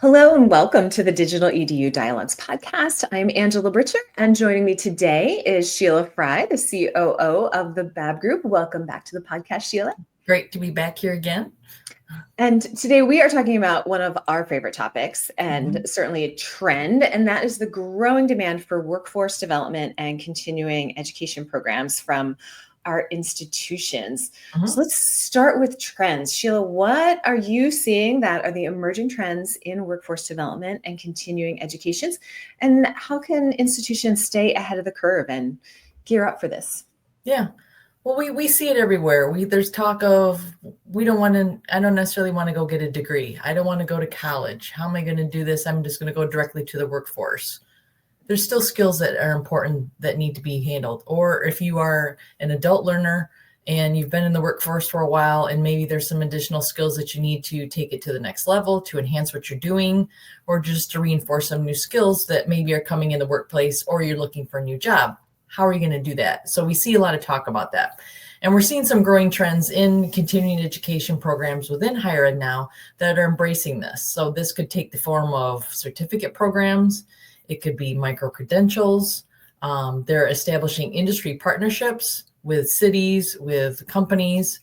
Hello and welcome to the Digital EDU Dialogues podcast. I'm Angela Britcher, and joining me today is Sheila Fry, the COO of the Babb Group. Welcome back to the podcast, Sheila. Great to be back here again. And today we are talking about one of our favorite topics and certainly a trend, and that is the growing demand for workforce development and continuing education programs from our institutions. So let's start with trends. Sheila, what are you seeing that are the emerging trends in workforce development and continuing educations? And how can institutions stay ahead of the curve and gear up for this? Yeah. Well, we see it everywhere. There's talk of I don't necessarily want to go get a degree. I don't want to go to college. How am I going to do this? I'm just going to go directly to the workforce. There's still skills that are important that need to be handled. Or if you are an adult learner and you've been in the workforce for a while, and maybe there's some additional skills that you need to take it to the next level to enhance what you're doing, or just to reinforce some new skills that maybe are coming in the workplace, or you're looking for a new job. How are you going to do that? So we see a lot of talk about that. And we're seeing some growing trends in continuing education programs within higher ed now that are embracing this. So this could take the form of certificate programs. It could be microcredentials. They're establishing industry partnerships with cities, with companies,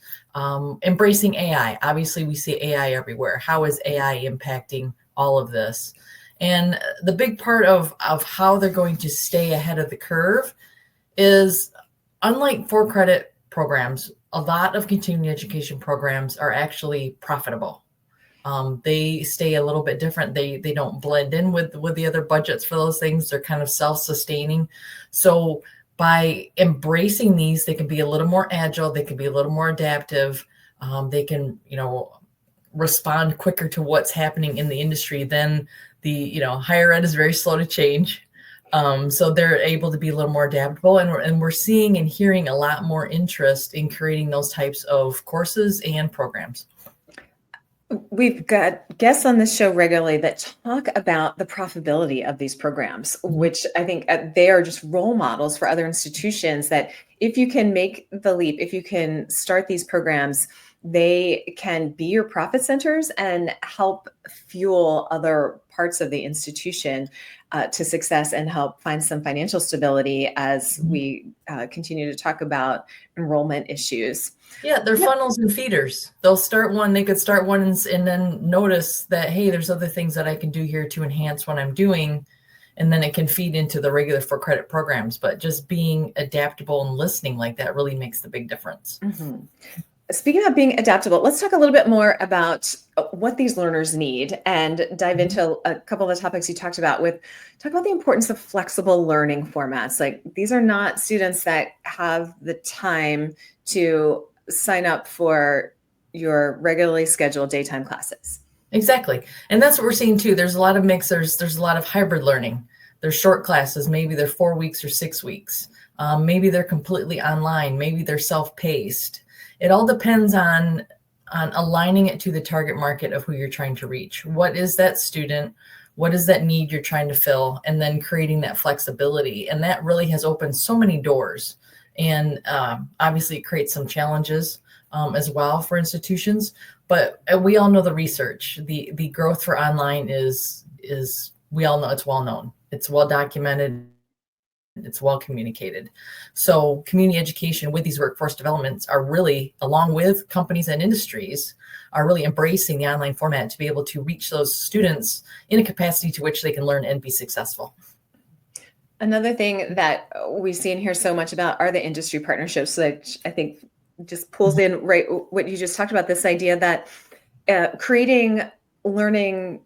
embracing AI. Obviously, we see AI everywhere. How is AI impacting all of this? And the big part of how they're going to stay ahead of the curve is, unlike for-credit programs, a lot of continuing education programs are actually profitable. They stay a little bit different. They don't blend in with the other budgets for those things. They're kind of self-sustaining. So by embracing these, they can be a little more agile. They can be a little more adaptive. They can, respond quicker to what's happening in the industry than higher ed is very slow to change. So they're able to be a little more adaptable, and we're seeing and hearing a lot more interest in creating those types of courses and programs. We've got guests on this show regularly that talk about the profitability of these programs, which I think they are just role models for other institutions that if you can make the leap, if you can start these programs, they can be your profit centers and help fuel other parts of the institution to success and help find some financial stability as we continue to talk about enrollment issues. Yeah, they're funnels and feeders. They could start one and then notice that, hey, there's other things that I can do here to enhance what I'm doing. And then it can feed into the regular for credit programs. But just being adaptable and listening like that really makes the big difference. Speaking of being adaptable, let's talk a little bit more about what these learners need and dive into a couple of the topics you talked about. Talk about the importance of flexible learning formats. Like, these are not students that have the time to sign up for your regularly scheduled daytime classes. Exactly. And that's what we're seeing too. There's a lot of mixers. There's a lot of hybrid learning. There's short classes. Maybe they're 4 weeks or 6 weeks. Maybe they're completely online. Maybe they're self-paced. It all depends on aligning it to the target market of who you're trying to reach. What is that student? What is that need you're trying to fill? And then creating that flexibility. And that really has opened so many doors. And obviously it creates some challenges as well for institutions. But we all know the research. The growth for online is we all know, it's well known. It's well documented. It's well communicated. So community education with these workforce developments are really, along with companies and industries, are really embracing the online format to be able to reach those students in a capacity to which they can learn and be successful. Another thing that we see and hear so much about are the industry partnerships, which I think just pulls in right what you just talked about, this idea that creating learning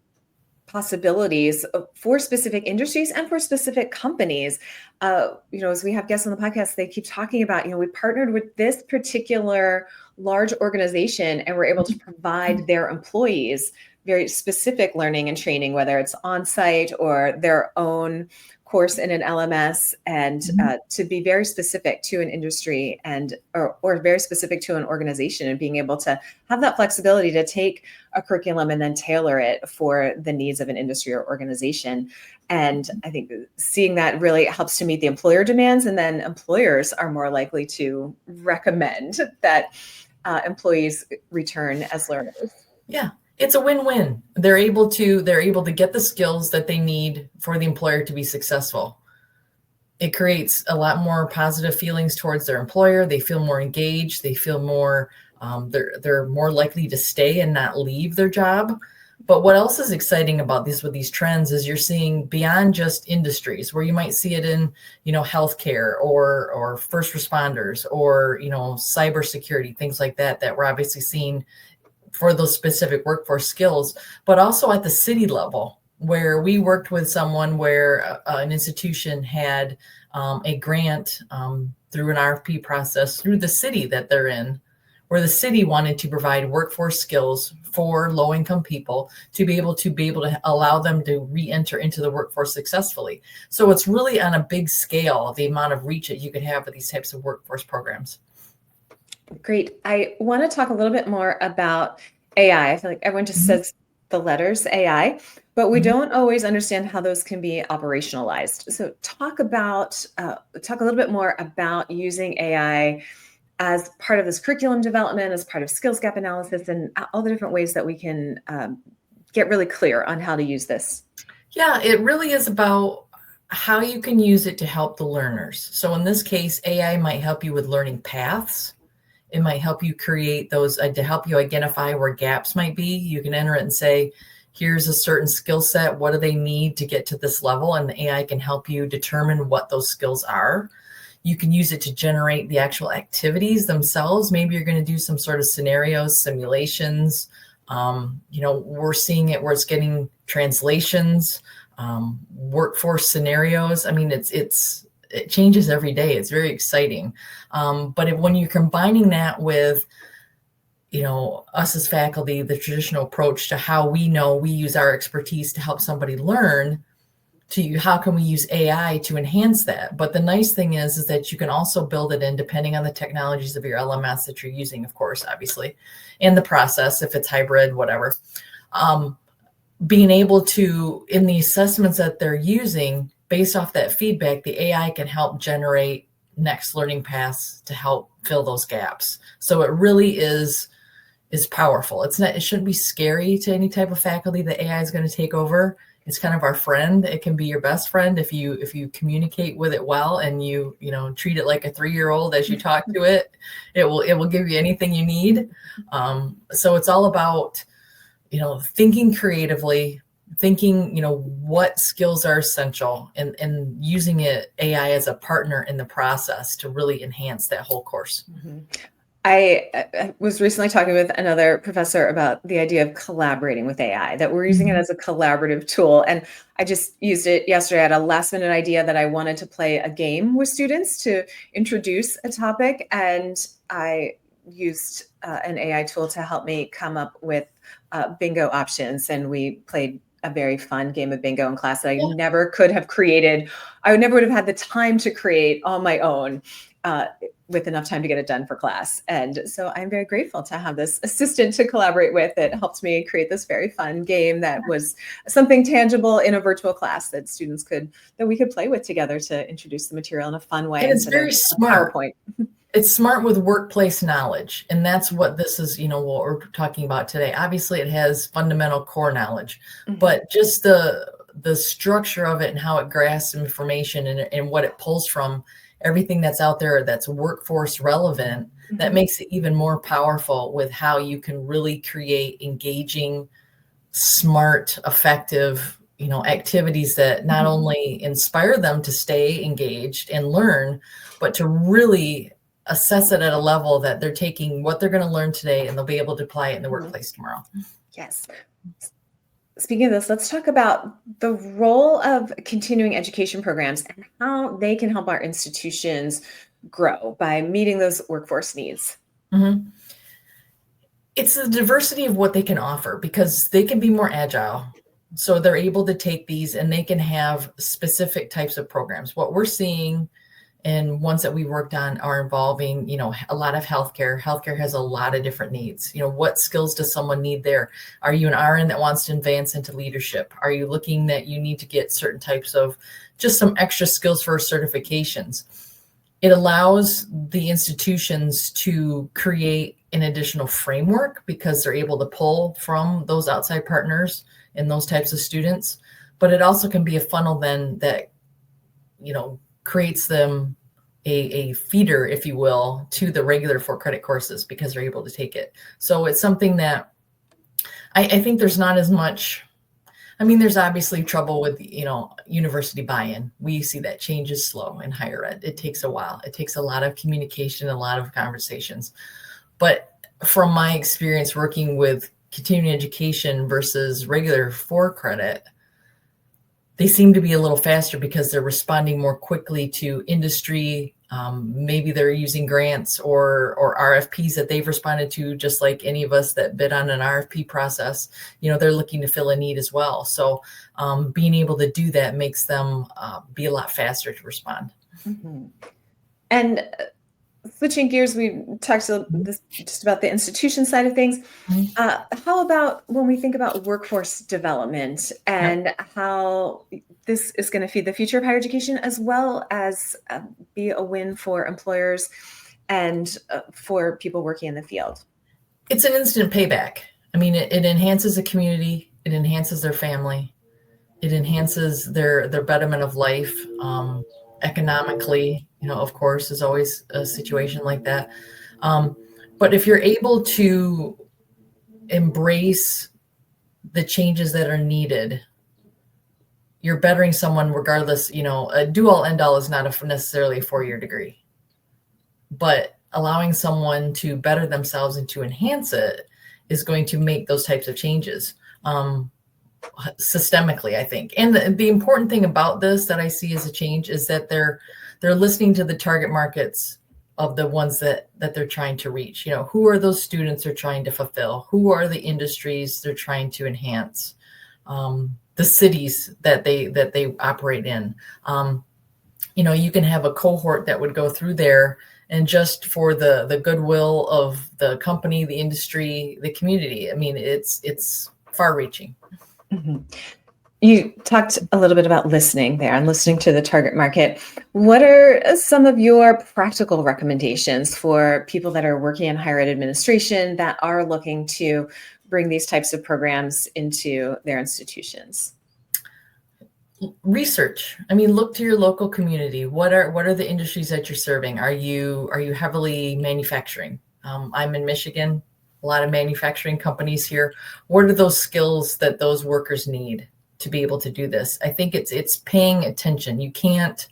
possibilities for specific industries and for specific companies. As we have guests on the podcast, they keep talking about, we partnered with this particular large organization and we're able to provide their employees very specific learning and training, whether it's on-site or their own course in an LMS, and to be very specific to an industry or very specific to an organization, and being able to have that flexibility to take a curriculum and then tailor it for the needs of an industry or organization. And I think seeing that really helps to meet the employer demands, and then employers are more likely to recommend that employees return as learners. Yeah. It's a win-win. They're able to get the skills that they need for the employer to be successful. It creates a lot more positive feelings towards their employer. They feel more engaged. They feel more, they're more likely to stay and not leave their job. But what else is exciting about this with these trends is you're seeing beyond just industries where you might see it in, healthcare or first responders or, cybersecurity, things like that, that we're obviously seeing for those specific workforce skills, but also at the city level, where we worked with someone where an institution had a grant through an RFP process through the city that they're in, where the city wanted to provide workforce skills for low-income people to be able to allow them to re-enter into the workforce successfully. So it's really on a big scale, the amount of reach that you could have with these types of workforce programs. Great. I want to talk a little bit more about AI. I feel like everyone just says the letters AI, but we don't always understand how those can be operationalized. So talk a little bit more about using AI as part of this curriculum development, as part of skills gap analysis, and all the different ways that we can get really clear on how to use this. Yeah, it really is about how you can use it to help the learners. So in this case, AI might help you with learning paths. It might help you create those to help you identify where gaps might be. You can enter it and say, here's a certain skill set. What do they need to get to this level? And the AI can help you determine what those skills are. You can use it to generate the actual activities themselves. Maybe you're going to do some sort of scenarios, simulations. We're seeing it where it's getting translations, workforce scenarios. I mean, it changes every day. It's very exciting. But when you're combining that with, us as faculty, the traditional approach to how we use our expertise to help somebody learn, to how can we use AI to enhance that? But the nice thing is that you can also build it in depending on the technologies of your LMS that you're using, of course, obviously, and the process, if it's hybrid, whatever. Being able to, in the assessments that they're using, based off that feedback, the AI can help generate next learning paths to help fill those gaps. So it really is powerful. It shouldn't be scary to any type of faculty that AI is going to take over. It's kind of our friend. It can be your best friend if you communicate with it well and you treat it like a 3-year-old as you talk to it. It will give you anything you need. So it's all about thinking creatively, thinking what skills are essential, and using AI as a partner in the process to really enhance that whole course. Mm-hmm. I was recently talking with another professor about the idea of collaborating with AI, that we're using it as a collaborative tool. And I just used it yesterday. I had a last minute idea that I wanted to play a game with students to introduce a topic. And I used an AI tool to help me come up with bingo options. And we played a very fun game of bingo in class that I never could have created. I never would have had the time to create on my own. With enough time to get it done for class. And so I'm very grateful to have this assistant to collaborate with that helped me create this very fun game that was something tangible in a virtual class that we could play with together to introduce the material in a fun way. And it's very smart. PowerPoint. It's smart with workplace knowledge. And that's what this is, what we're talking about today. Obviously it has fundamental core knowledge, but just the structure of it and how it grasps information and what it pulls from everything that's out there that's workforce relevant, that makes it even more powerful with how you can really create engaging, smart, effective, activities that not only inspire them to stay engaged and learn, but to really assess it at a level that they're taking what they're going to learn today and they'll be able to apply it in the workplace tomorrow. Yes. Speaking of this, let's talk about the role of continuing education programs and how they can help our institutions grow by meeting those workforce needs. It's the diversity of what they can offer, because they can be more agile. So they're able to take these and they can have specific types of programs. What we're seeing and ones that we worked on are involving, a lot of healthcare. Healthcare has a lot of different needs. What skills does someone need there? Are you an RN that wants to advance into leadership? Are you looking that you need to get certain types of just some extra skills for certifications? It allows the institutions to create an additional framework because they're able to pull from those outside partners and those types of students. But it also can be a funnel then that, creates them a feeder, if you will, to the regular for credit courses because they're able to take it. So it's something that I think there's not as much. I mean, there's obviously trouble with, university buy-in. We see that change is slow in higher ed. It takes a while. It takes a lot of communication, a lot of conversations. But from my experience working with continuing education versus regular for credit, they seem to be a little faster because they're responding more quickly to industry. Maybe they're using grants or RFPs that they've responded to, just like any of us that bid on an RFP process. They're looking to fill a need as well. So being able to do that makes them be a lot faster to respond. Mm-hmm. And switching gears, we talked just about the institution side of things. How about when we think about workforce development and how this is going to feed the future of higher education, as well as be a win for employers and for people working in the field? It's an instant payback. I mean, it enhances the community. It enhances their family. It enhances their betterment of life. Economically, of course, is always a situation like that. But if you're able to embrace the changes that are needed, you're bettering someone regardless. A do-all end-all is not necessarily a 4-year degree, but allowing someone to better themselves and to enhance it is going to make those types of changes systemically, I think. And the important thing about this that I see as a change is that they're listening to the target markets of the ones that they're trying to reach. Who are those students they're trying to fulfill? Who are the industries they're trying to enhance? The cities that they operate in. You can have a cohort that would go through there, and just for the goodwill of the company, the industry, the community. I mean, it's far-reaching. Mm-hmm. You talked a little bit about listening there and listening to the target market. What are some of your practical recommendations for people that are working in higher ed administration that are looking to bring these types of programs into their institutions? Research. I mean, look to your local community. What are the industries that you're serving? Are you heavily manufacturing? I'm in Michigan. A lot of manufacturing companies here. What are those skills that those workers need to be able to do this? I think it's paying attention. You can't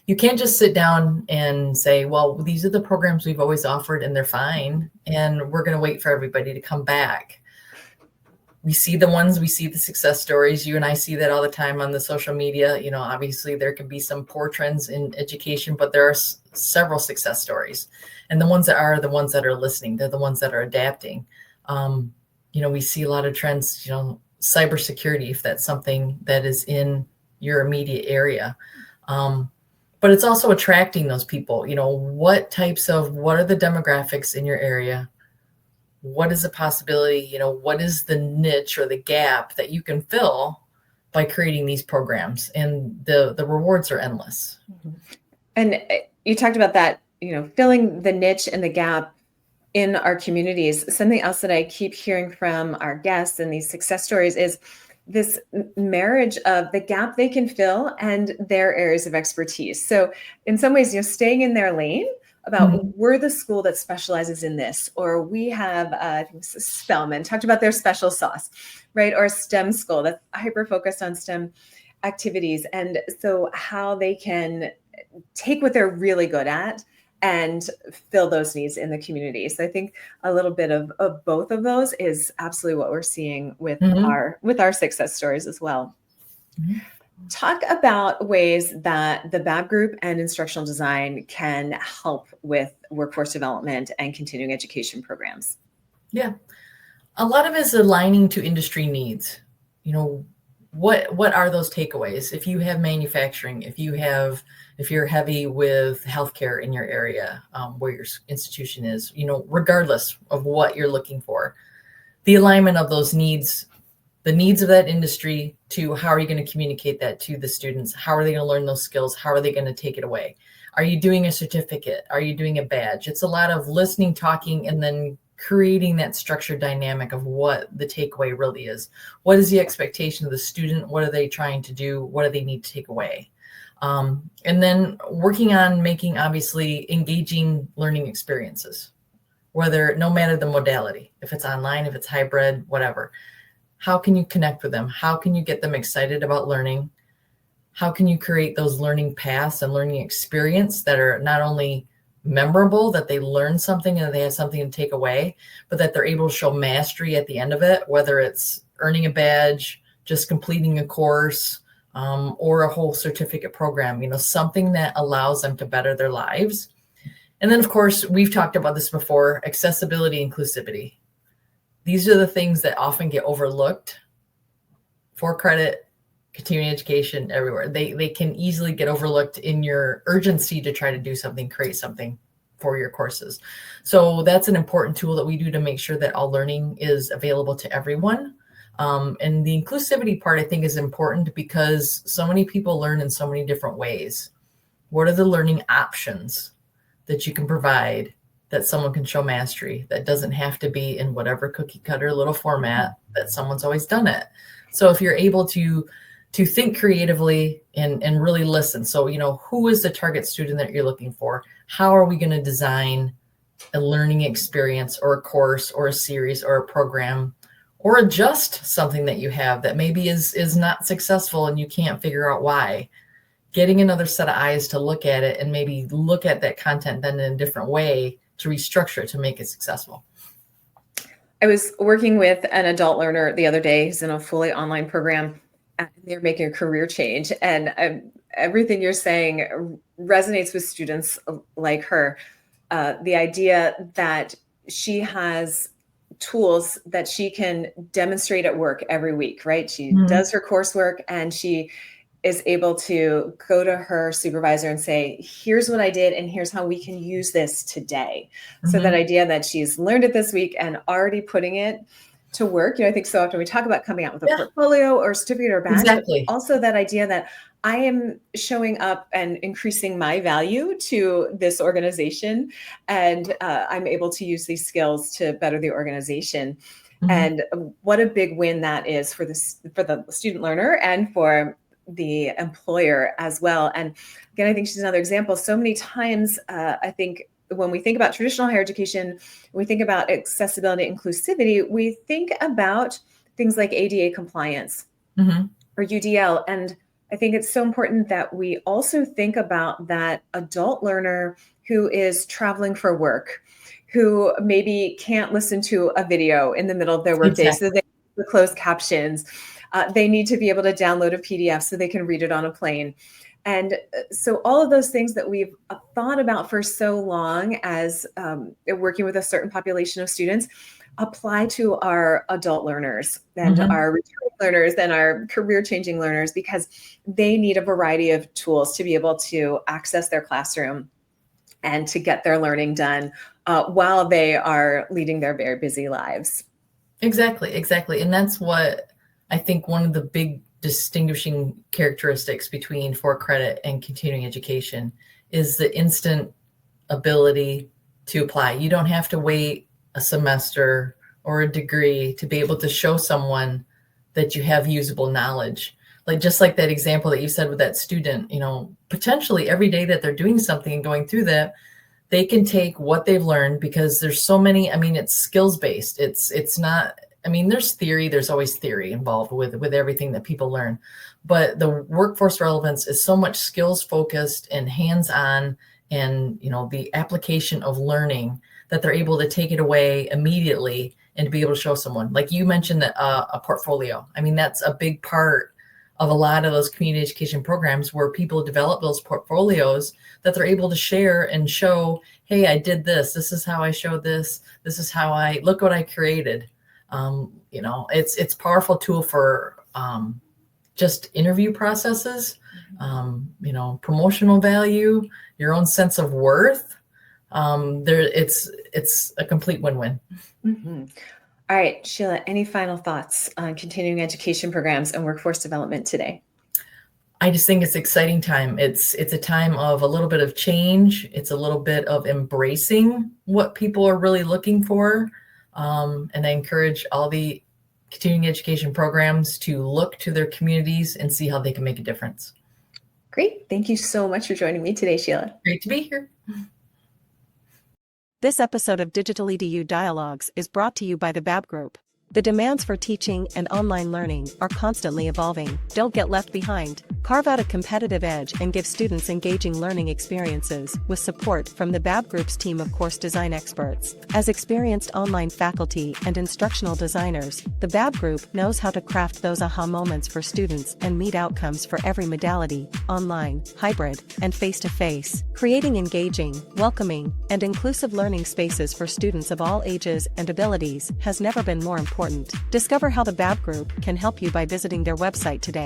just sit down and say, well, these are the programs we've always offered and they're fine, and we're going to wait for everybody to come back. We see the success stories. You and I see that all the time on the social media. Obviously there can be some poor trends in education, but there are several success stories. And the ones that are listening, they're the ones that are adapting. We see a lot of trends, cybersecurity, if that's something that is in your immediate area. But it's also attracting those people. What are the demographics in your area? What is the possibility? What is the niche or the gap that you can fill by creating these programs? And the rewards are endless. Mm-hmm. And you talked about that, filling the niche and the gap in our communities. Something else that I keep hearing from our guests and these success stories is this marriage of the gap they can fill and their areas of expertise. So in some ways, staying in their lane about we're the school that specializes in this, or we have Spelman talked about their special sauce, right? Or a STEM school that's hyper focused on STEM activities. And so how they can take what they're really good at and fill those needs in the community. So I think a little bit of both of those is absolutely what we're seeing with our success stories as well. Mm-hmm. Talk about ways that the Babb Group and instructional design can help with workforce development and continuing education programs. Yeah, a lot of it is aligning to industry needs. What are those takeaways? If you have manufacturing, if you're heavy with healthcare in your area, where your institution is, regardless of what you're looking for, the alignment of those needs, the needs of that industry, to how are you going to communicate that to the students? How are they going to learn those skills? How are they going to take it away? Are you doing a certificate? Are you doing a badge? It's a lot of listening, talking, and then creating that structured dynamic of what the takeaway really is. What is the expectation of the student? What are they trying to do? What do they need to take away? And then working on making obviously engaging learning experiences, whether no matter the modality, if it's online, if it's hybrid, whatever. How can you connect with them? How can you get them excited about learning? How can you create those learning paths and learning experience that are not only memorable, that they learn something and they have something to take away, but that they're able to show mastery at the end of it, whether it's earning a badge, just completing a course, or a whole certificate program, something that allows them to better their lives. And then, of course, we've talked about this before, accessibility, inclusivity. These are the things that often get overlooked. For credit, continuing education, everywhere. They can easily get overlooked in your urgency to try to do something, create something for your courses. So that's an important tool that we do to make sure that all learning is available to everyone. And the inclusivity part, I think, is important because so many people learn in so many different ways. What are the learning options that you can provide that someone can show mastery, that doesn't have to be in whatever cookie cutter little format that someone's always done it? So if you're able to think creatively and really listen. So, who is the target student that you're looking for? How are we going to design a learning experience or a course or a series or a program, or adjust something that you have that maybe is not successful and you can't figure out why? Getting another set of eyes to look at it and maybe look at that content then in a different way to restructure it to make it successful. I was working with an adult learner the other day who's in a fully online program, and they're making a career change. And everything you're saying resonates with students like her. The idea that she has tools that she can demonstrate at work every week, right? She does her coursework and she is able to go to her supervisor and say, here's what I did and here's how we can use this today. So that idea that she's learned it this week and already putting it to work. I think so often we talk about coming out with a portfolio or certificate or badge, exactly. But also that idea that I am showing up and increasing my value to this organization, and I'm able to use these skills to better the organization. And what a big win that is for the student learner and for the employer as well. And again, I think she's another example. So many times, I think when we think about traditional higher education, we think about accessibility, inclusivity, we think about things like ADA compliance or UDL. And I think it's so important that we also think about that adult learner who is traveling for work, who maybe can't listen to a video in the middle of their workday, so they need the closed captions. They need to be able to download a PDF so they can read it on a plane. And so all of those things that we've thought about for so long as working with a certain population of students apply to our adult learners and our returning learners and our career-changing learners, because they need a variety of tools to be able to access their classroom and to get their learning done while they are leading their very busy lives. Exactly. And that's what I think one of the big distinguishing characteristics between for credit and continuing education is the instant ability to apply. You don't have to wait a semester or a degree to be able to show someone that you have usable knowledge. Like just like that example that you said with that student, potentially every day that they're doing something and going through that, they can take what they've learned, because there's so many, it's skills based. It's not, there's theory, there's always theory involved with everything that people learn, but the workforce relevance is so much skills focused and hands-on, and the application of learning, that they're able to take it away immediately and to be able to show someone. Like you mentioned that a portfolio. That's a big part of a lot of those community education programs, where people develop those portfolios that they're able to share and show, hey, I did this. This is how I showed this. This is how look what I created. It's a powerful tool for just interview processes, promotional value, your own sense of worth. It's a complete win-win. All right, Sheila, any final thoughts on continuing education programs and workforce development today? I just think it's exciting time. It's a time of a little bit of change. It's a little bit of embracing what people are really looking for. And I encourage all the continuing education programs to look to their communities and see how they can make a difference. Great. Thank you so much for joining me today, Sheila. Great to be here. This episode of DigitalEDU Dialogues is brought to you by the Babb Group. The demands for teaching and online learning are constantly evolving. Don't get left behind. Carve out a competitive edge and give students engaging learning experiences with support from the Babb Group's team of course design experts. As experienced online faculty and instructional designers, the Babb Group knows how to craft those aha moments for students and meet outcomes for every modality, online, hybrid, and face-to-face. Creating engaging, welcoming, and inclusive learning spaces for students of all ages and abilities has never been more important. Discover how the Babb Group can help you by visiting their website today.